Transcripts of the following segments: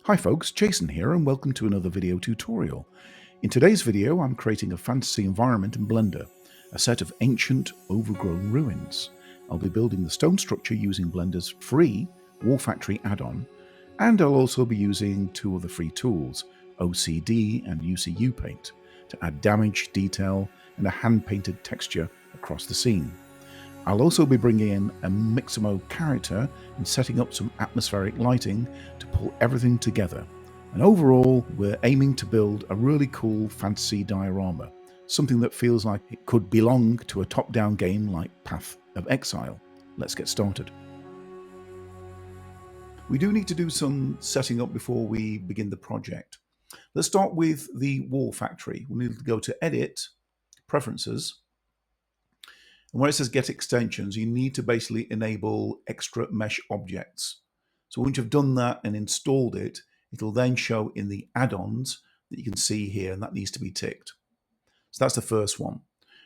Hi folks, Jason here and welcome to another video tutorial. In today's video I'm creating a fantasy environment in Blender, a set of ancient overgrown ruins. I'll be building the stone structure using Blender's free Wall Factory add-on, and I'll also be using two other free tools, OCD and UCU Paint, to add damage, detail and a hand-painted texture across the scene. I'll also be bringing in a Mixamo character and setting up some atmospheric lighting to pull everything together. And overall, we're aiming to build a really cool fantasy diorama, something that feels like it could belong to a top-down game like Path of Exile. Let's get started. We do need to do some setting up before we begin the project. Let's start with the Wall Factory. We need to go to Edit, Preferences, and where it says Get Extensions, you need to basically enable extra mesh objects. So once you've done that and installed it, it'll then show in the add-ons that you can see here, and that needs to be ticked. So that's the first one.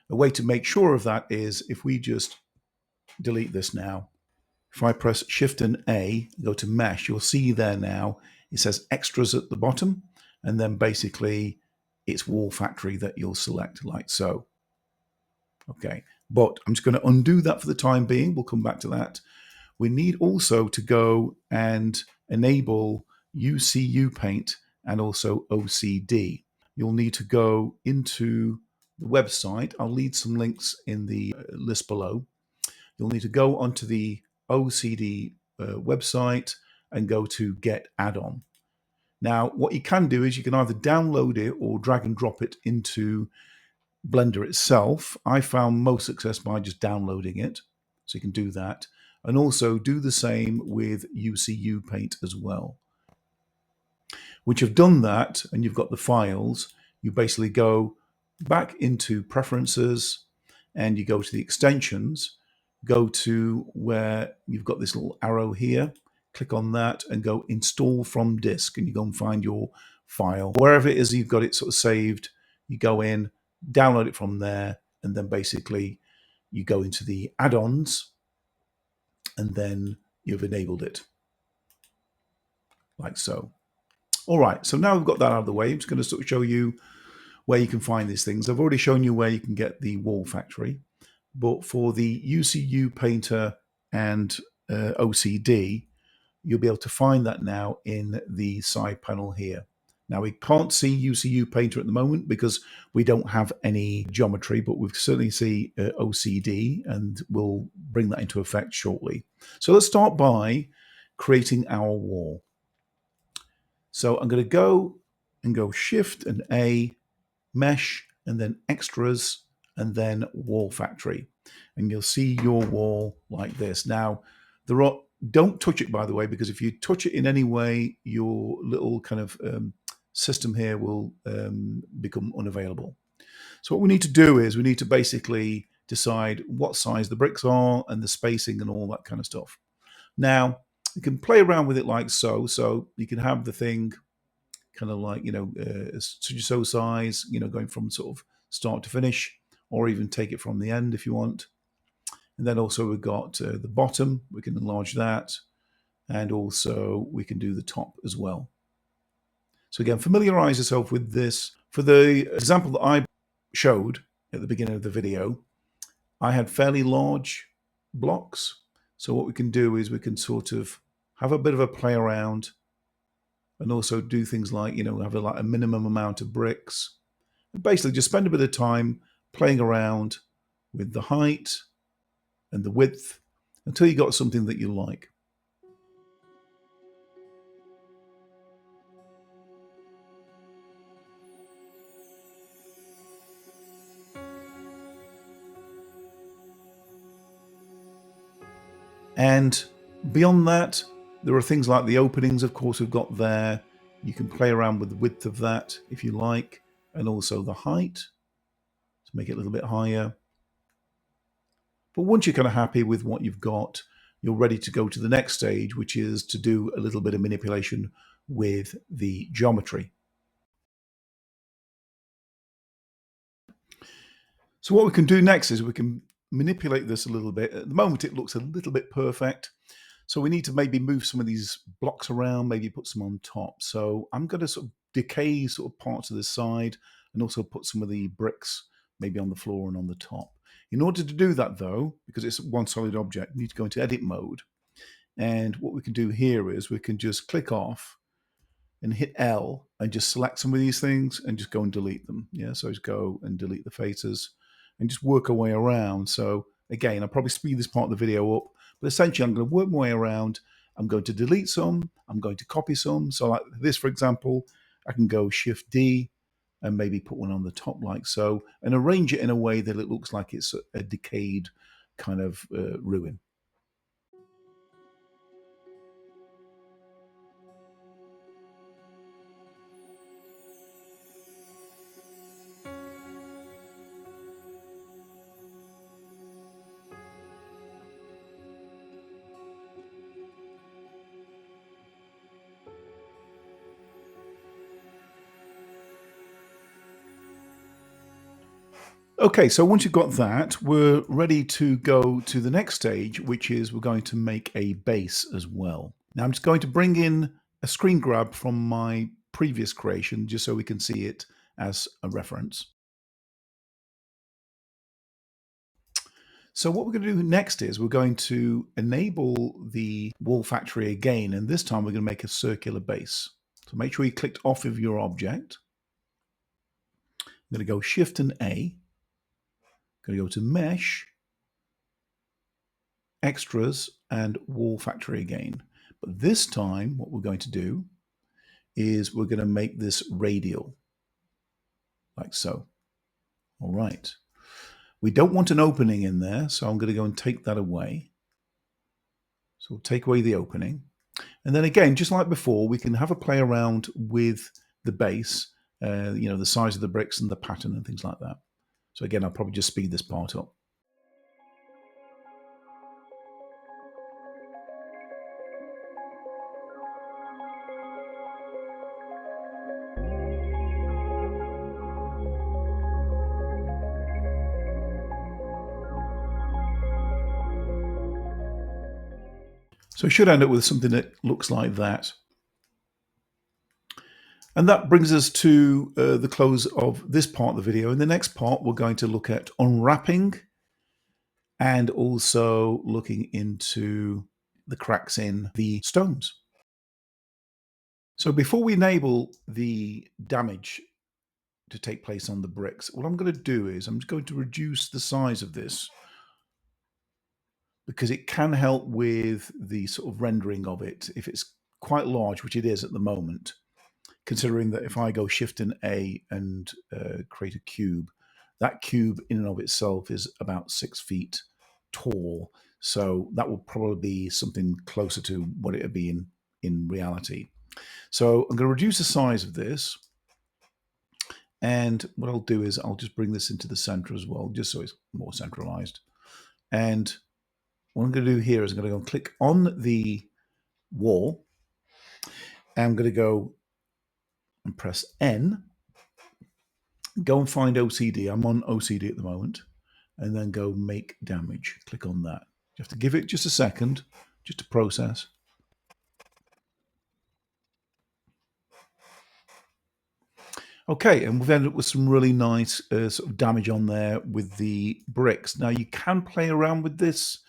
A way to make sure of that is if we just delete this now, if I press Shift and A, go to Mesh, you'll see there now, it says Extras at the bottom, and then basically it's Wall Factory that you'll select like so. Okay, but I'm just going to undo that for the time being. We'll come back to that. We need also to go and enable UCU Paint and also OCD. You'll need to go into the website. I'll leave some links in the list below. You'll need to go onto the OCD website and go to Get Add-On. Now, what you can do is you can either download it or drag and drop it into Blender itself. I found most success by just downloading it, so you can do that, and also do the same with UCU Paint as well. Once you've done that and you've got the files, you basically go back into Preferences and you go to the Extensions, go to where you've got this little arrow here, click on that and go Install from Disk, and you go and find your file. Wherever it is you've got it sort of saved, you go in, download it from there, and then basically you go into the add-ons and then you've enabled it like so. All right, so now we've got that out of the way, I'm just going to sort of show you where you can find these things. I've already shown you where you can get the Wall Factory, but for the UCU Painter and OCD, you'll be able to find that now in the side panel here. Now, we can't see UCU Painter at the moment because we don't have any geometry, but we certainly see OCD, and we'll bring that into effect shortly. So let's start by creating our wall. So I'm going to go Shift and A, Mesh, and then Extras, and then Wall Factory. And you'll see your wall like this. Now, don't touch it, by the way, because if you touch it in any way, your little kind of system here will become unavailable. So what we need to do is we need to basically decide what size the bricks are and the spacing and all that kind of stuff. Now, you can play around with it like so. So you can have the thing kind of like, so size, going from sort of start to finish, or even take it from the end if you want. And then also we've got the bottom, we can enlarge that, and also we can do the top as well. So again, familiarize yourself with this. For the example that I showed at the beginning of the video, I had fairly large blocks. So what we can do is we can sort of have a bit of a play around and also do things like, have a minimum amount of bricks. And basically just spend a bit of time playing around with the height and the width until you got something that you like. And beyond that, there are things like the openings, of course, we've got there. You can play around with the width of that if you like, and also the height to make it a little bit higher. But once you're kind of happy with what you've got, you're ready to go to the next stage, which is to do a little bit of manipulation with the geometry. So what we can do next is we can manipulate this a little bit. At the moment, it looks a little bit perfect. So we need to maybe move some of these blocks around, maybe put some on top. So I'm going to sort of decay sort of parts of the side and also put some of the bricks maybe on the floor and on the top. In order to do that though, because it's one solid object, we need to go into edit mode. And what we can do here is we can just click off and hit L and just select some of these things and just go and delete them. Yeah, so just go and delete the faces and just work our way around. So again, I'll probably speed this part of the video up, but essentially I'm going to work my way around. I'm going to delete some, I'm going to copy some. So like this, for example, I can go Shift D and maybe put one on the top like so, and arrange it in a way that it looks like it's a decayed kind of ruin. Okay, so once you've got that, we're ready to go to the next stage, which is we're going to make a base as well. Now I'm just going to bring in a screen grab from my previous creation, just so we can see it as a reference. So what we're going to do next is we're going to enable the wall factory again, and this time we're going to make a circular base. So make sure you clicked off of your object. I'm going to go Shift and A. Going to go to Mesh, Extras, and Wall Factory again. But this time, what we're going to do is we're going to make this radial, like so. All right. We don't want an opening in there, so I'm going to go and take that away. So we'll take away the opening. And then again, just like before, we can have a play around with the base, you know, the size of the bricks and the pattern and things like that. So again, I'll probably just speed this part up. So I should end up with something that looks like that. And that brings us to the close of this part of the video. In the next part, we're going to look at unwrapping and also looking into the cracks in the stones. So before we enable the damage to take place on the bricks, what I'm going to do is I'm just going to reduce the size of this because it can help with the sort of rendering of it if it's quite large, which it is at the moment. Considering that if I go Shift and A and create a cube, that cube in and of itself is about 6 feet tall. So that will probably be something closer to what it would be in reality. So I'm going to reduce the size of this. And what I'll do is I'll just bring this into the center as well, just so it's more centralized. And what I'm going to do here is I'm going to go and click on the wall. And I'm going to go and press N, go and find OCD. I'm on OCD at the moment, and then go make damage. Click on that. You have to give it just a second just to process. Okay, and we've ended up with some really nice sort of damage on there with the bricks. Now you can play around with this.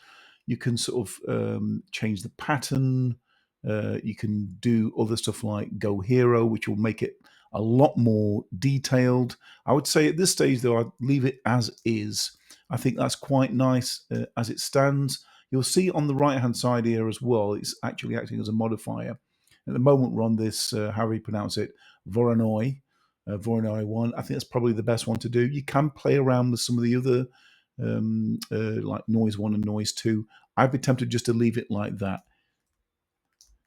You can sort of change the pattern. You can do other stuff like Go Hero, which will make it a lot more detailed. I would say at this stage, though, I'd leave it as is. I think that's quite nice as it stands. You'll see on the right-hand side here as well, it's actually acting as a modifier. At the moment, we're on this, however you pronounce it, Voronoi 1. I think that's probably the best one to do. You can play around with some of the other like noise 1 and noise 2. I'd be tempted just to leave it like that.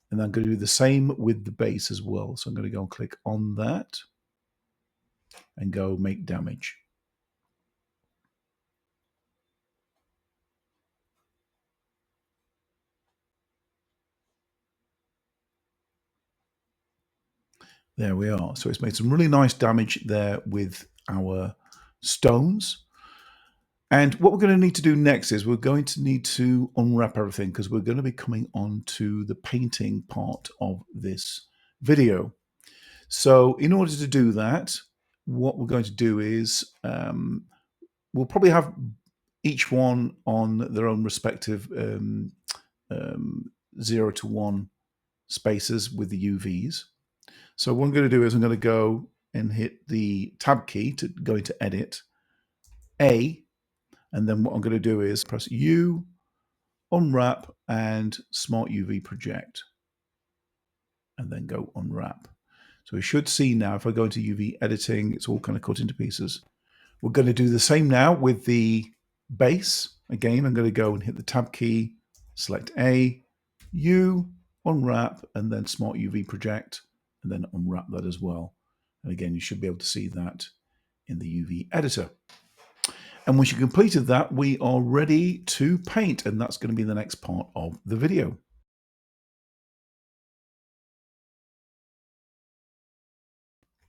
And I'm going to do the same with the base as well. So I'm going to go and click on that and go make damage. There we are. So it's made some really nice damage there with our stones. And what we're going to need to do next is we're going to need to unwrap everything because we're going to be coming on to the painting part of this video. So in order to do that, what we're going to do is we'll probably have each one on their own respective 0 to 1 spaces with the UVs. So what I'm going to do is I'm going to go and hit the tab key to go into edit, A, and then what I'm going to do is press U, unwrap, and smart UV project, and then go unwrap. So we should see now, if I go into UV editing, it's all kind of cut into pieces. We're going to do the same now with the base. Again, I'm going to go and hit the tab key, select A, U, unwrap, and then smart UV project, and then unwrap that as well. And again, you should be able to see that in the UV editor. And once you've completed that, we are ready to paint, and that's going to be the next part of the video.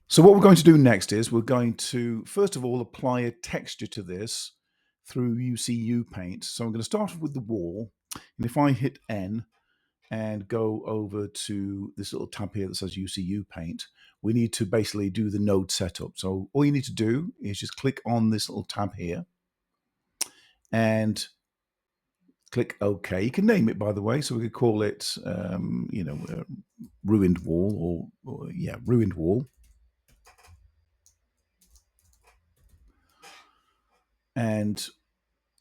So what we're going to do next is we're going to, first of all, apply a texture to this through UCU Paint. So I'm going to start off with the wall, and if I hit N and go over to this little tab here that says UCU Paint, we need to basically do the node setup. So all you need to do is just click on this little tab here and click OK. You can name it, by the way, so we could call it, ruined wall or ruined wall. And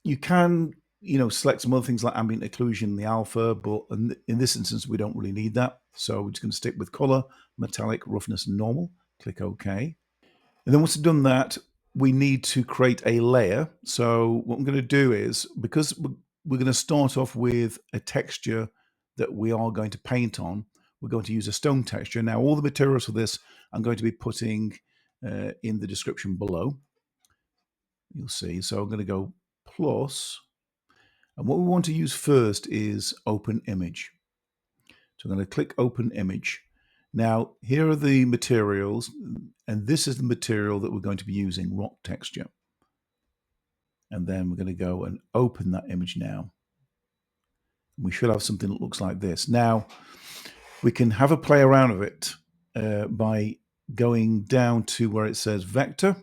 you can, select some other things like ambient occlusion in the alpha, but in this instance, we don't really need that. So we're just going to stick with color, metallic, roughness, and normal. Click OK. And then once we've done that, we need to create a layer. So what I'm going to do is, because we're going to start off with a texture that we are going to paint on, we're going to use a stone texture. Now, all the materials for this I'm going to be putting in the description below. You'll see. So I'm going to go plus, and what we want to use first is open image. So I'm going to click open image. Now, here are the materials, and this is the material that we're going to be using, rock texture. And then we're going to go and open that image now. We should have something that looks like this. Now, we can have a play around with it by going down to where it says vector.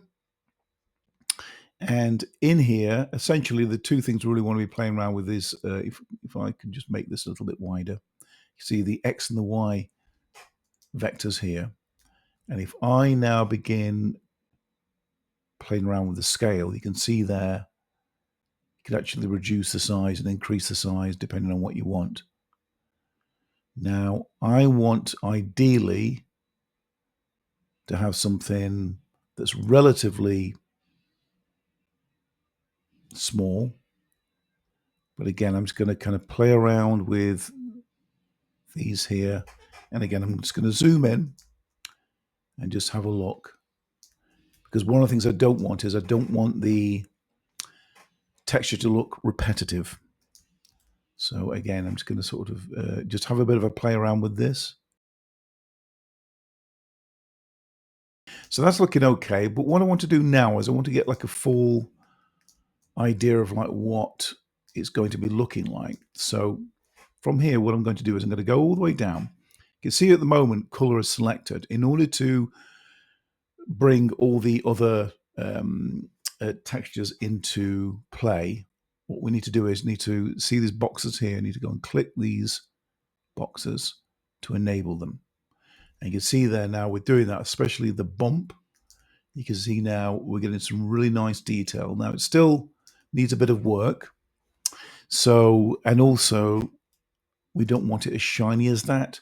And in here, essentially, the two things we really want to be playing around with is, if I can just make this a little bit wider, you see the X and the Y vectors here. And if I now begin playing around with the scale, you can see there, you can actually reduce the size and increase the size depending on what you want. Now, I want ideally to have something that's relatively small. But again, I'm just going to kind of play around with these here. And again, I'm just going to zoom in and just have a look. Because one of the things I don't want is I don't want the texture to look repetitive. So again, I'm just going to sort of just have a bit of a play around with this. So that's looking okay. But what I want to do now is I want to get like a full idea of like what it's going to be looking like. So from here, what I'm going to do is I'm going to go all the way down. You can see at the moment, color is selected. In order to bring all the other textures into play, what we need to do is need to see these boxes here. I need to go and click these boxes to enable them. And you can see there now we're doing that, especially the bump. You can see now we're getting some really nice detail. Now it still needs a bit of work. So, and also we don't want it as shiny as that.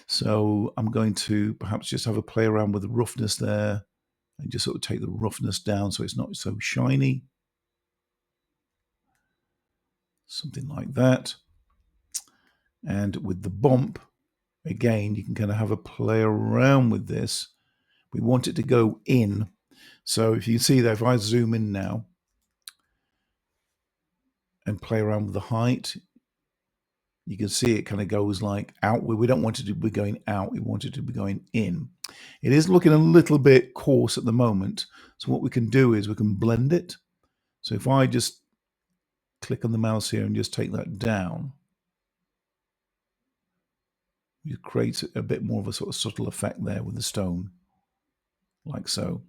So I'm going to perhaps just have a play around with the roughness there and just sort of take the roughness down so it's not so shiny. Something like that. And with the bump, again, you can kind of have a play around with this. We want it to go in. So if you see that, if I zoom in now and play around with the height, you can see it kind of goes like out. We don't want it to be going out. We want it to be going in. It is looking a little bit coarse at the moment. So what we can do is we can blend it. So if I just click on the mouse here and just take that down, you create a bit more of a sort of subtle effect there with the stone, like so.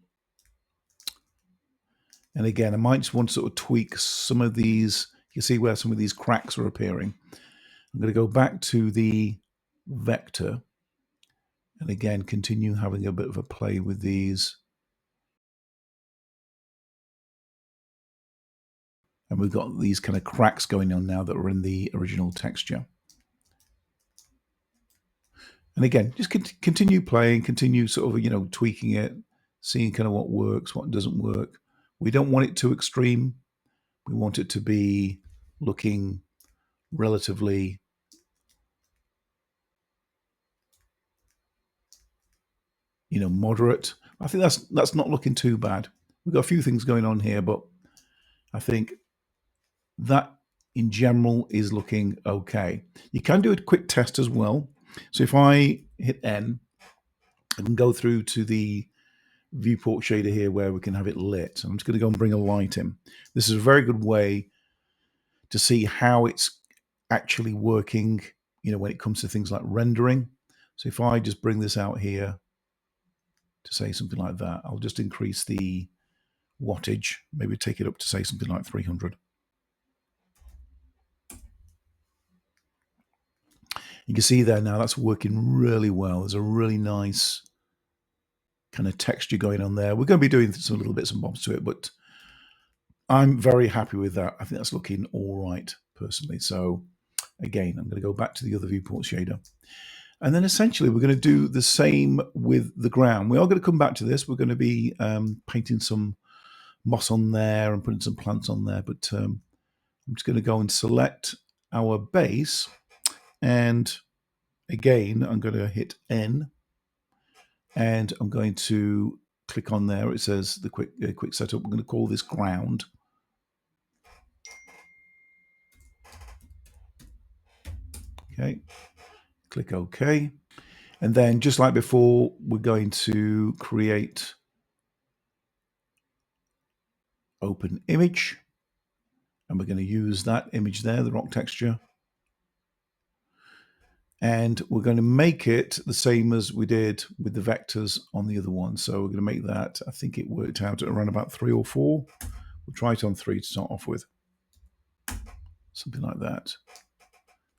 And again, I might just want to sort of tweak some of these. You see where some of these cracks are appearing. I'm going to go back to the vector and again continue having a bit of a play with these. And we've got these kind of cracks going on now that were in the original texture. And again, just continue playing, continue sort of, you know, tweaking it, seeing kind of what works, what doesn't work. We don't want it too extreme. We want it to be looking relatively moderate. I think that's not looking too bad. We've got a few things going on here, but I think that in general is looking okay. You can do a quick test as well. So if I hit N, I can go through to the viewport shader here where we can have it lit. I'm just going to go and bring a light in. This is a very good way to see how it's actually working, when it comes to things like rendering. So if I just bring this out here to say something like that, I'll just increase the wattage, maybe take it up to say something like 300. You can see there now that's working really well. There's a really nice kind of texture going on there. We're going to be doing some little bits and bobs to it, but I'm very happy with that. I think that's looking all right personally. So again, I'm going to go back to the other viewport shader. And then essentially we're going to do the same with the ground. We are going to come back to this. We're going to be painting some moss on there and putting some plants on there. But I'm just going to go and select our base. And again, I'm going to hit N. And I'm going to click on there. It says the quick setup. We're going to call this ground. Okay. Click OK. And then just like before, we're going to create open image. And we're going to use that image there, the rock texture. And we're going to make it the same as we did with the vectors on the other one. So we're going to make that, I think it worked out at around about 3 or 4. We'll try it on 3 to start off with. Something like that.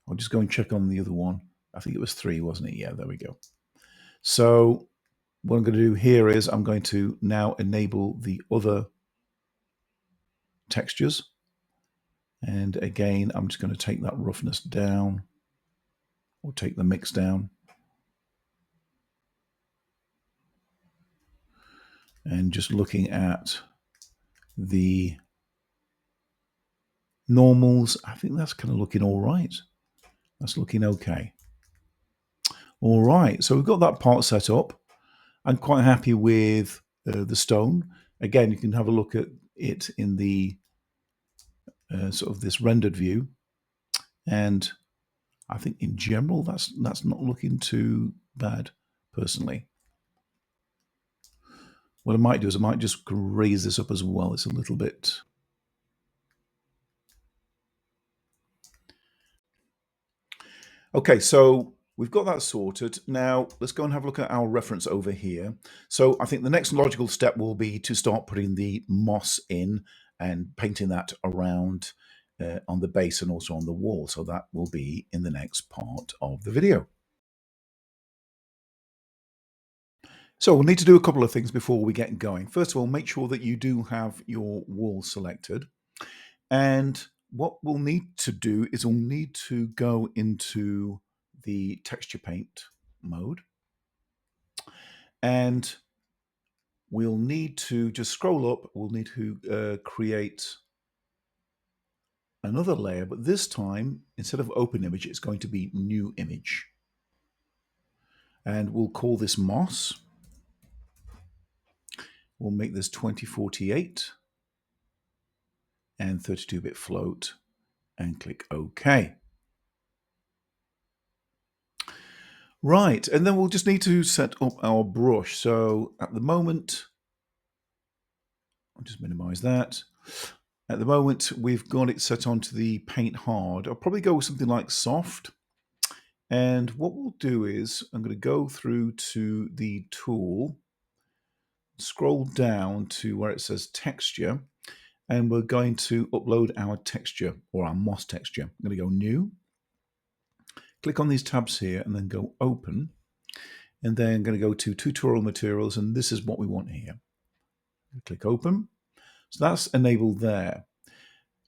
I'll just go and check on the other one. I think it was 3, wasn't it? Yeah, there we go. So what I'm going to do here is I'm going to now enable the other textures. And again, I'm just going to take that roughness down or take the mix down. And just looking at the normals, I think that's kind of looking all right. That's looking okay. All right, so we've got that part set up. I'm quite happy with the stone. Again, you can have a look at it in the sort of this rendered view. And I think in general, that's not looking too bad, personally. What I might do is I might just raise this up as well. It's a little bit... Okay, so we've got that sorted. Now, let's go and have a look at our reference over here. So I think the next logical step will be to start putting the moss in and painting that around on the base and also on the wall. So that will be in the next part of the video. So we'll need to do a couple of things before we get going. First of all, make sure that you do have your wall selected. And what we'll need to do is we'll need to go into the texture paint mode. And we'll need to just scroll up. We'll need to create another layer, but this time, instead of open image, it's going to be new image. And we'll call this moss. We'll make this 2048 and 32-bit float and click OK. Right, and then we'll just need to set up our brush. So at the moment, I'll just minimize that. At the moment, we've got it set onto the paint hard. I'll probably go with something like soft. And what we'll do is I'm going to go through to the tool, scroll down to where it says texture, and we're going to upload our texture or our moss texture. I'm going to go new, click on these tabs here, and then go open. And then I'm going to go to tutorial materials, and this is what we want here. Click open. So that's enabled there.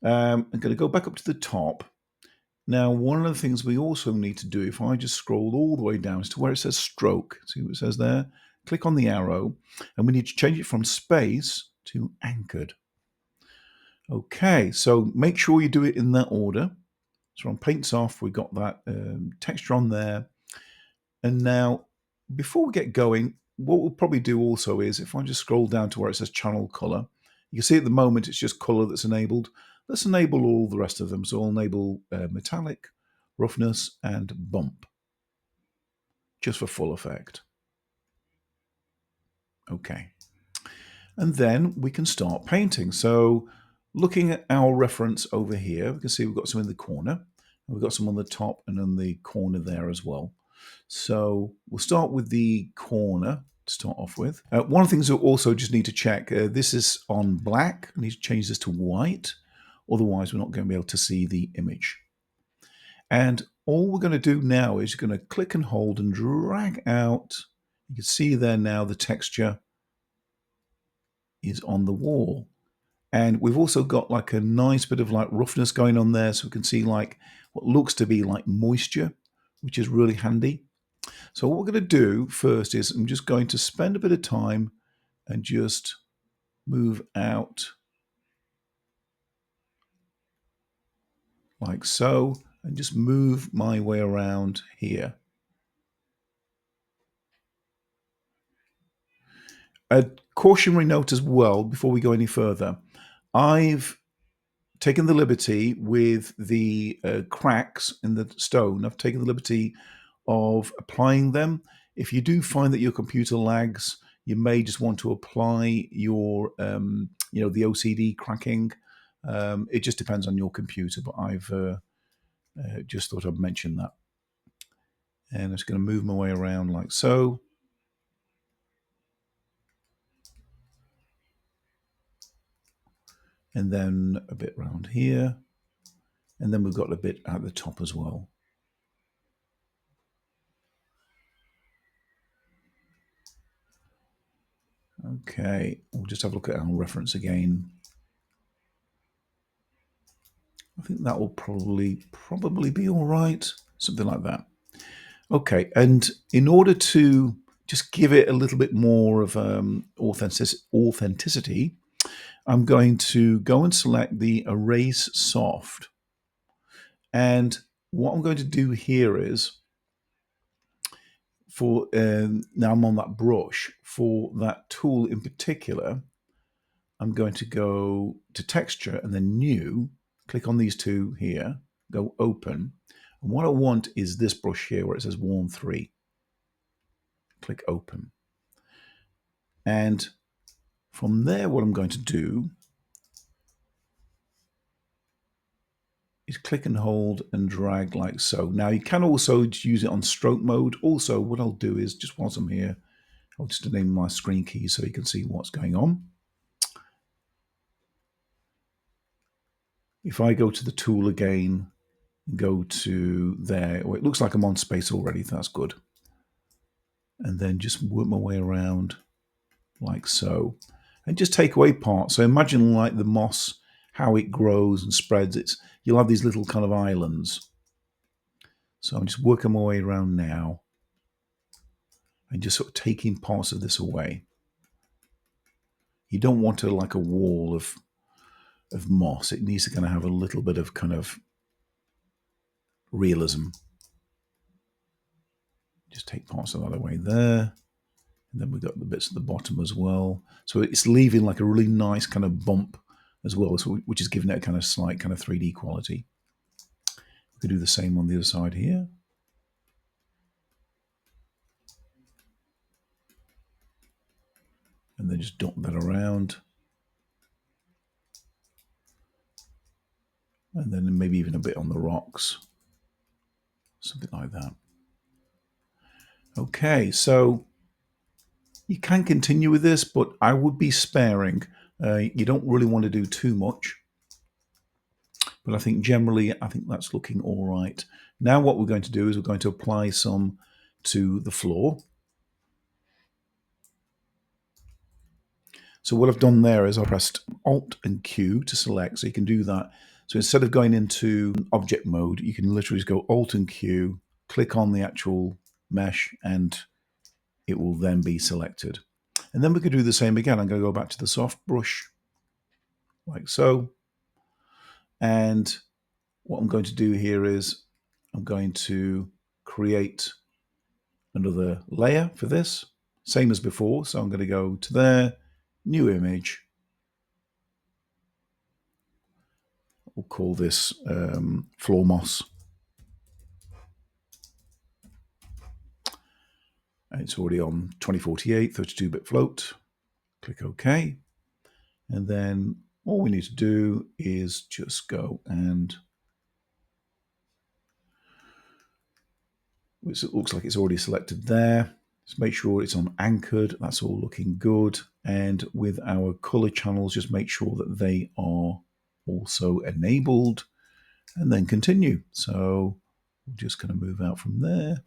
I'm going to go back up to the top. Now, one of the things we also need to do, if I just scroll all the way down, is to where it says stroke. See what it says there? Click on the arrow, and we need to change it from space to anchored. Okay, so make sure you do it in that order. So on paints off, we've got that texture on there. And now, before we get going, what we'll probably do also is, if I just scroll down to where it says channel color, you can see at the moment it's just color that's enabled. Let's enable all the rest of them. So I'll enable metallic, roughness, and bump, just for full effect. Okay. And then we can start painting. So looking at our reference over here, we can see we've got some in the corner, and we've got some on the top and on the corner there as well. So we'll start with the corner to start off with. One of the things that also just need to check, this is on black. I need to change this to white. Otherwise, we're not going to be able to see the image. And all we're going to do now is you're going to click and hold and drag out. You can see there now the texture is on the wall. And we've also got like a nice bit of like roughness going on there. So we can see like what looks to be like moisture, which is really handy. So what we're going to do first is I'm just going to spend a bit of time and just move out like so, and just move my way around here. A cautionary note as well before we go any further. I've taken the liberty with the cracks in the stone. I've taken the liberty of applying them. If you do find that your computer lags, you may just want to apply your, the OCD cracking. It just depends on your computer, but I've just thought I'd mention that. And I'm just going to move my way around like so. And then a bit around here. And then we've got a bit at the top as well. Okay, we'll just have a look at our reference again. I think that will probably be all right, something like that. Okay, and in order to just give it a little bit more of authenticity, I'm going to go and select the Erase Soft. And what I'm going to do here is, for now I'm on that brush, for that tool in particular, I'm going to go to Texture and then New, click on these two here, go Open. And what I want is this brush here where it says Warm 3. Click Open. And from there, what I'm going to do is click and hold and drag like so. Now you can also use it on stroke mode. Also, what I'll do is, just whilst I'm here, I'll just enable my screen key so you can see what's going on. If I go to the tool again, go to there, it looks like I'm on space already, that's good. And then just work my way around like so. And just take away parts. So imagine like the moss, how it grows and spreads. You'll have these little kind of islands. So I'm just working my way around now and just sort of taking parts of this away. You don't want like a wall of moss. It needs to kind of have a little bit of kind of realism. Just take parts of that away there. And then we've got the bits at the bottom as well. So it's leaving like a really nice kind of bump as well, so which is giving it a kind of slight kind of 3D quality. We could do the same on the other side here. And then just dot that around. and then maybe even a bit on the rocks, something like that. Okay, so you can continue with this, but I would be sparing. You don't really want to do too much, but I think generally, I think that's looking all right. Now what we're going to do is we're going to apply some to the floor. So what I've done there is I pressed Alt and Q to select, so you can do that. So instead of going into object mode, you can literally just go Alt and Q, click on the actual mesh, and it will then be selected. And then we could do the same again. I'm going to go back to the soft brush, like so. And what I'm going to do here is I'm going to create another layer for this, same as before. So I'm going to go to there, new image. We'll call this floor moss. And it's already on 2048, 32-bit float. Click OK. And then all we need to do is just go and it looks like it's already selected there. Just make sure it's on anchored. That's all looking good. And with our color channels, just make sure that they are also enabled and then continue. So we're just going to move out from there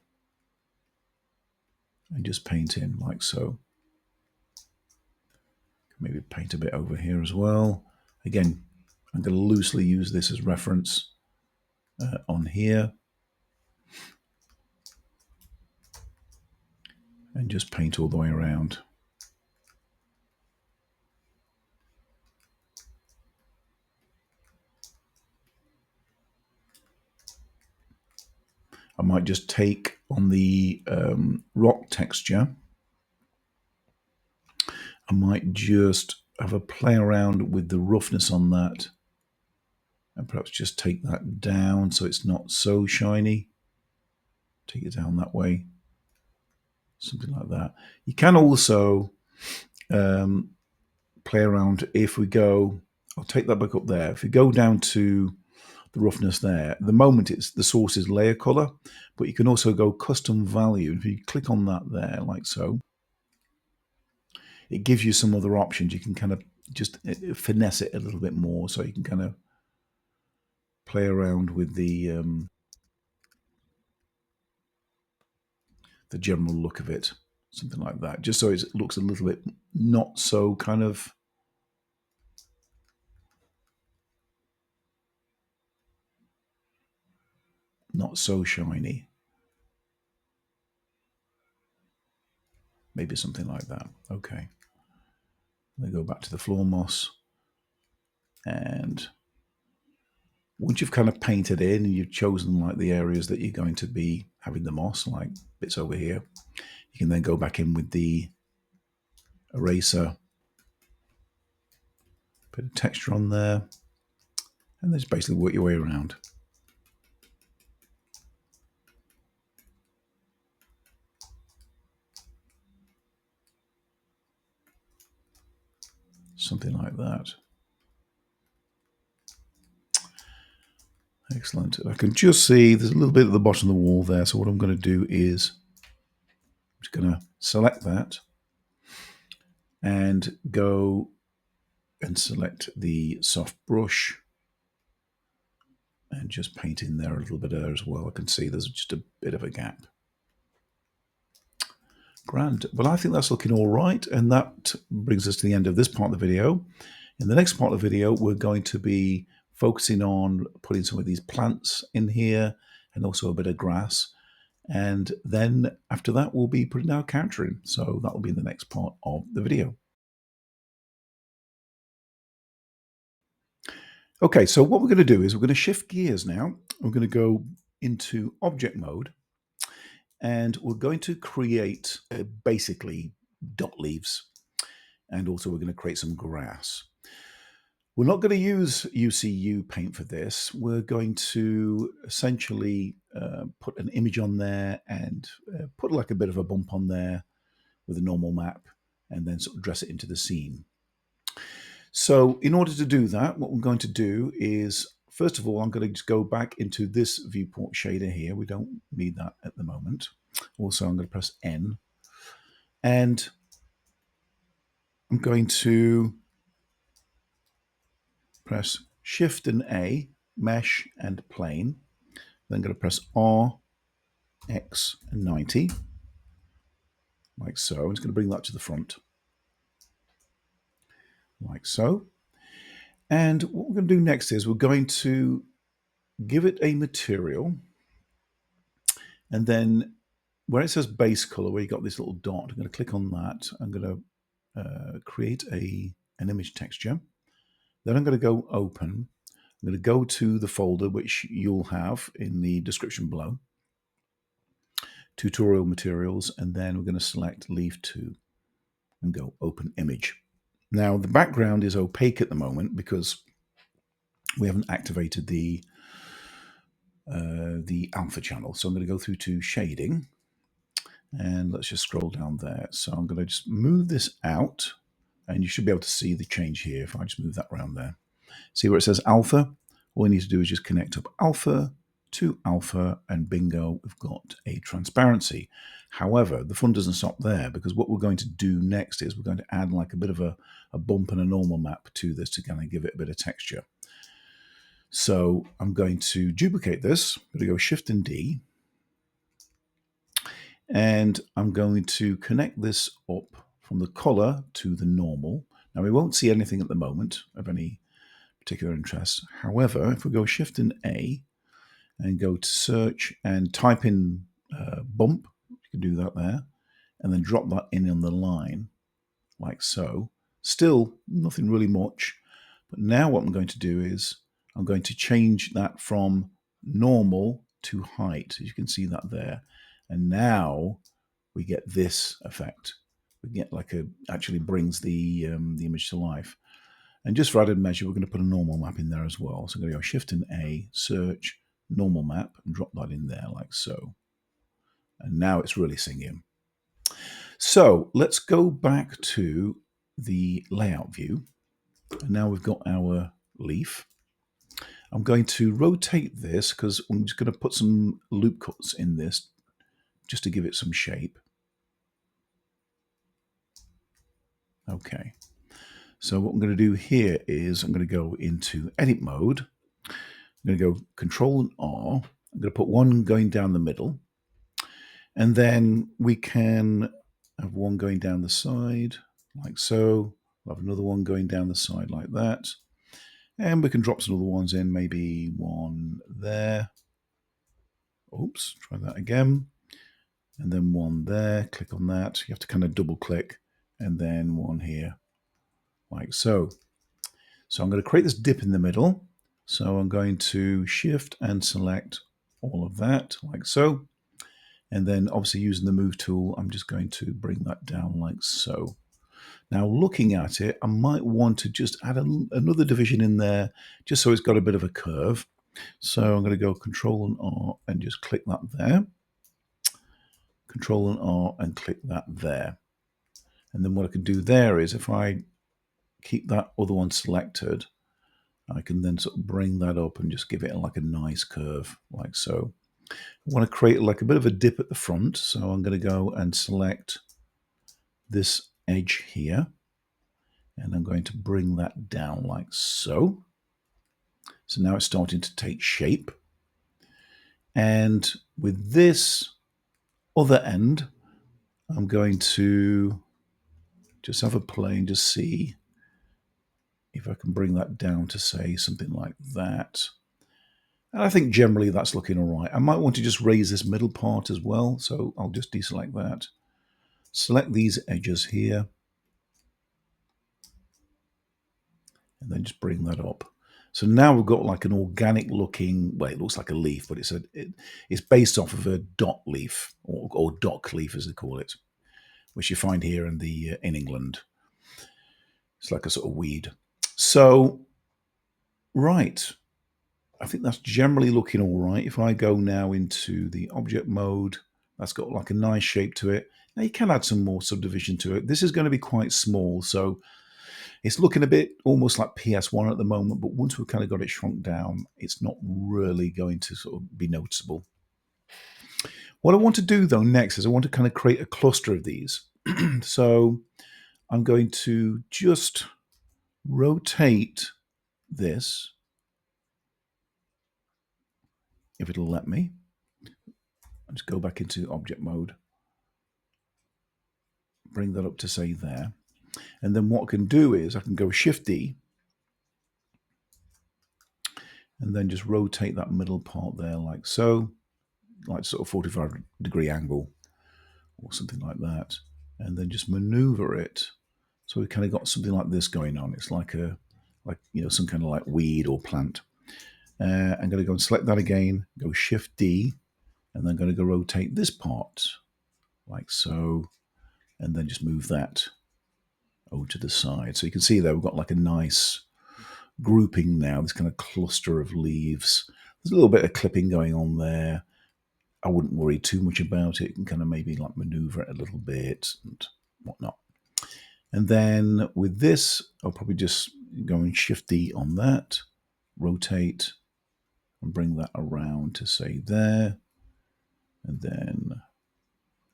and just paint in like so. Maybe paint a bit over here as well. Again, I'm going to loosely use this as reference on here. And just paint all the way around. I might just take on the rock texture. I might just have a play around with the roughness on that. And perhaps just take that down so it's not so shiny. Take it down that way. Something like that. You can also play around if we go, I'll take that back up there. If we go down to the roughness there, at the moment it's the source is layer color, but you can also go custom value. If you click on that there, like so, it gives you some other options. You can kind of just finesse it a little bit more, so you can kind of play around with the general look of it, something like that, just so it looks a little bit not so kind of not so shiny. Maybe something like that. Okay. They go back to the floor moss, and once you've kind of painted in and you've chosen like the areas that you're going to be having the moss, like bits over here, you can then go back in with the eraser, put a texture on there, and then just basically work your way around. Something like that. Excellent. I can just see there's a little bit at the bottom of the wall there. So what I'm going to do is I'm just going to select that and go and select the soft brush and just paint in there a little bit there as well. I can see there's just a bit of a gap. Grand. Well, I think that's looking all right. And that brings us to the end of this part of the video. In the next part of the video, we're going to be focusing on putting some of these plants in here and also a bit of grass. And then after that, we'll be putting our counter in. So that will be in the next part of the video. Okay, so what we're going to do is we're going to shift gears now. We're going to go into object mode. And we're going to create basically dot leaves. And also we're going to create some grass. We're not going to use UCU Paint for this. We're going to essentially put an image on there and put like a bit of a bump on there with a normal map and then sort of dress it into the scene. So in order to do that, what we're going to do is first of all, I'm going to just go back into this viewport shader here. We don't need that at the moment. Also, I'm going to press N. And I'm going to press Shift and A, Mesh and Plane. Then I'm going to press R, X, and 90, like so. I'm just going to bring that to the front, like so. And what we're going to do next is we're going to give it a material. And then where it says base color, where you got this little dot, I'm going to click on that. I'm going to create an image texture. Then I'm going to go open. I'm going to go to the folder, which you'll have in the description below, tutorial materials, and then we're going to select Leaf 2 and go open image. Now the background is opaque at the moment because we haven't activated the alpha channel. So I'm going to go through to shading, and let's just scroll down there. So I'm going to just move this out, and you should be able to see the change here if I just move that around there. See where it says alpha? All we need to do is just connect up alpha to alpha, and bingo, we've got a transparency. However, the fun doesn't stop there, because what we're going to do next is we're going to add like a bit of a bump and a normal map to this to kind of give it a bit of texture. So I'm going to duplicate this. I'm going to go Shift and D, and I'm going to connect this up from the color to the normal. Now we won't see anything at the moment of any particular interest. However, if we go Shift and A and go to search and type in bump, you can do that there, and then drop that in on the line like so. Still nothing really much, but now what I'm going to do is I'm going to change that from normal to height. You can see that there, and now we get this effect. We get like actually brings the image to life. And just for added measure, we're going to put a normal map in there as well. So I'm going to go Shift and A, search, normal map, and drop that in there like so. And now it's really singing. So let's go back to the layout view. And now we've got our leaf. I'm going to rotate this because I'm just going to put some loop cuts in this just to give it some shape. Okay. So what I'm going to do here is I'm going to go into edit mode. I'm going to go Control and R. I'm going to put one going down the middle. And then we can have one going down the side like so. We'll have another one going down the side like that. And we can drop some other ones in, maybe one there. Oops, try that again. And then one there, click on that. You have to kind of double click, and then one here. Like so. So I'm going to create this dip in the middle. So I'm going to Shift and select all of that like so. And then obviously using the move tool, I'm just going to bring that down like so. Now looking at it, I might want to just add another division in there just so it's got a bit of a curve. So I'm going to go Control and R and just click that there. Control and R and click that there. And then what I can do there is if I keep that other one selected, I can then sort of bring that up and just give it like a nice curve like so. I want to create like a bit of a dip at the front, so I'm going to go and select this edge here, and I'm going to bring that down like so. So now it's starting to take shape. And with this other end, I'm going to just have a play and just see if I can bring that down to say something like that. And I think generally that's looking all right. I might want to just raise this middle part as well. So I'll just deselect that. Select these edges here. And then just bring that up. So now we've got like an organic looking, well, it looks like a leaf, but it's based off of a dot leaf or dock leaf as they call it, which you find here in England. It's like a sort of weed. So, right. I think that's generally looking all right. If I go now into the object mode, that's got like a nice shape to it. Now you can add some more subdivision to it. This is going to be quite small, so It's looking a bit almost like PS1 at the moment, but once we've kind of got it shrunk down, it's not really going to sort of be noticeable. What I want to do though next is I want to kind of create a cluster of these. So I'm going to just rotate this, if it'll let me. I'll just go back into object mode, bring that up to say there. And then what I can do is I can go Shift D and then just rotate that middle part there like so, like sort of 45-degree angle or something like that. And then just maneuver it. So we kind of got something like this going on. It's like some kind of like weed or plant. I'm going to go and select that again, go Shift D, and then I'm going to go rotate this part like so, and then just move that over to the side. So you can see there we've got like a nice grouping now, this kind of cluster of leaves. There's a little bit of clipping going on there. I wouldn't worry too much about it. You can kind of maybe like maneuver it a little bit and whatnot. And then with this, I'll probably just go and Shift D on that, rotate, and bring that around to say there. And then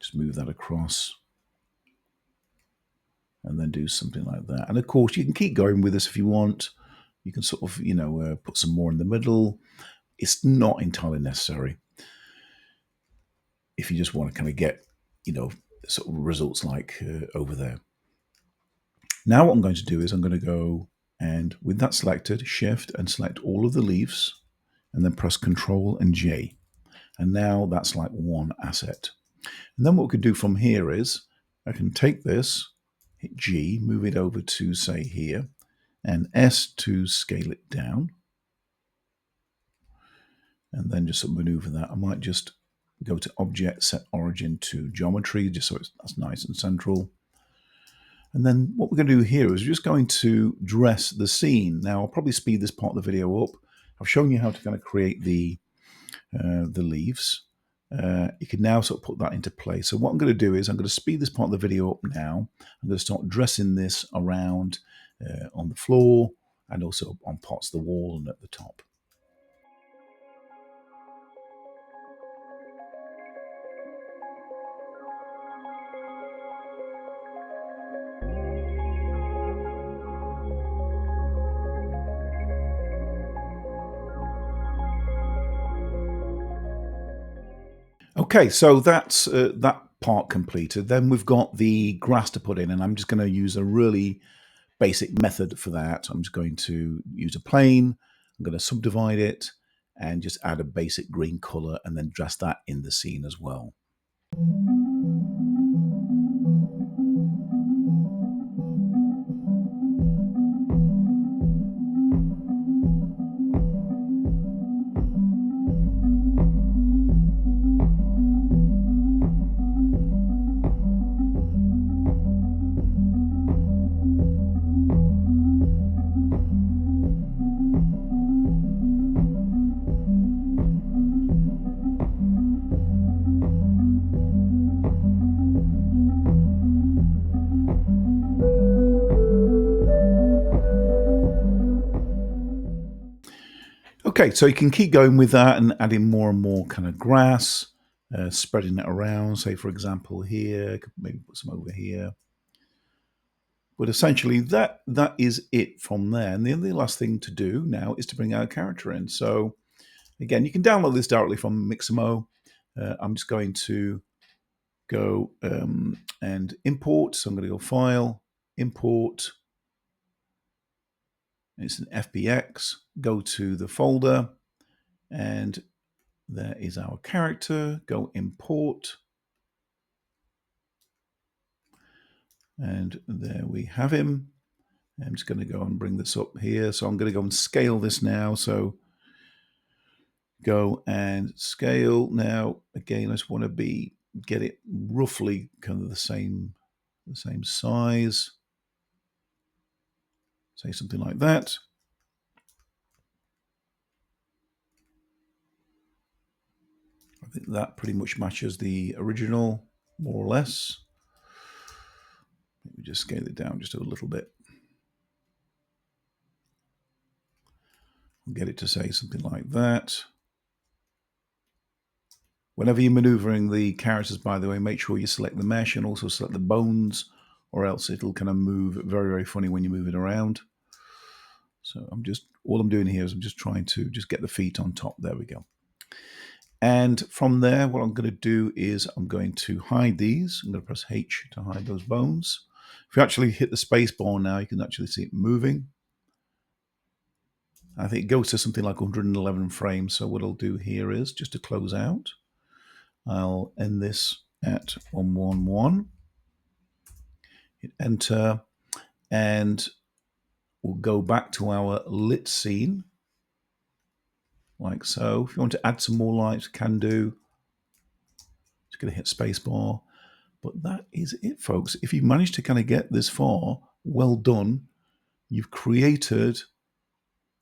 just move that across. And then do something like that. And of course, you can keep going with this if you want. You can sort of, put some more in the middle. It's not entirely necessary if you just want to kind of get, sort of results like over there. Now what I'm going to do is I'm going to go and with that selected, Shift and select all of the leaves and then press Control and J. And now that's like one asset. And then what we could do from here is I can take this, hit G, move it over to say here, and S to scale it down. And then just sort of maneuver that. I might just go to Object, set Origin to Geometry, just so that's nice and central. And then what we're going to do here is we're just going to dress the scene. Now, I'll probably speed this part of the video up. I've shown you how to kind of create the leaves. You can now sort of put that into place. So what I'm going to do is I'm going to speed this part of the video up now. I'm going to start dressing this around on the floor and also on parts of the wall and at the top. Okay, so that's that part completed. Then we've got the grass to put in, and I'm just going to use a really basic method for that. I'm just going to use a plane. I'm going to subdivide it and just add a basic green color and then dress that in the scene as well. Okay, so you can keep going with that and adding more and more kind of grass, spreading it around. Say, for example, here, maybe put some over here. But essentially, that is it from there. And the only last thing to do now is to bring our character in. So again, you can download this directly from Mixamo. I'm just going to go and import. So I'm going to go File, Import. It's an FBX. Go to the folder, and there is our character. Go Import. And there we have him. I'm just going to go and bring this up here. So I'm going to go and scale this now. So go and scale. Now, again, I just want to get it roughly kind of the same size. Say something like that. I think that pretty much matches the original, more or less. Let me just scale it down just a little bit. get it to say something like that. Whenever you're maneuvering the characters, by the way, make sure you select the mesh and also select the bones, or else it'll kind of move very, very funny when you move it around. So all I'm doing here is I'm just trying to just get the feet on top. There we go. And from there, what I'm going to do is I'm going to hide these. I'm going to press H to hide those bones. If you actually hit the space bar now, you can actually see it moving. I think it goes to something like 111 frames. So what I'll do here is, just to close out, I'll end this at 111. Hit enter, and we'll go back to our lit scene, like so. If you want to add some more lights, can do. Just going to hit spacebar. But that is it, folks. If you managed to kind of get this far, well done. You've created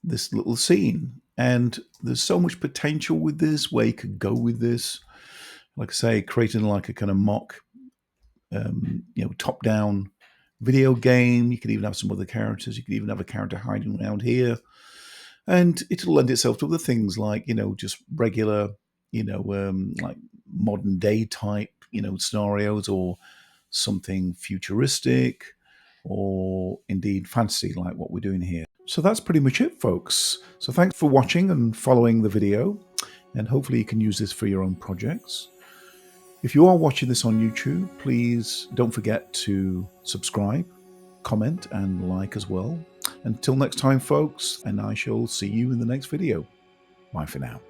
this little scene. And there's so much potential with this, where you could go with this. Like I say, creating like a kind of mock, top-down video game. You could even have some other characters. You could even have a character hiding around here. And it'll lend itself to other things like, just regular, like modern day type, scenarios, or something futuristic, or indeed fantasy like what we're doing here. So that's pretty much it, folks. So thanks for watching and following the video, and hopefully you can use this for your own projects. If you are watching this on YouTube, please don't forget to subscribe, comment, and like as well. Until next time, folks, and I shall see you in the next video. Bye for now.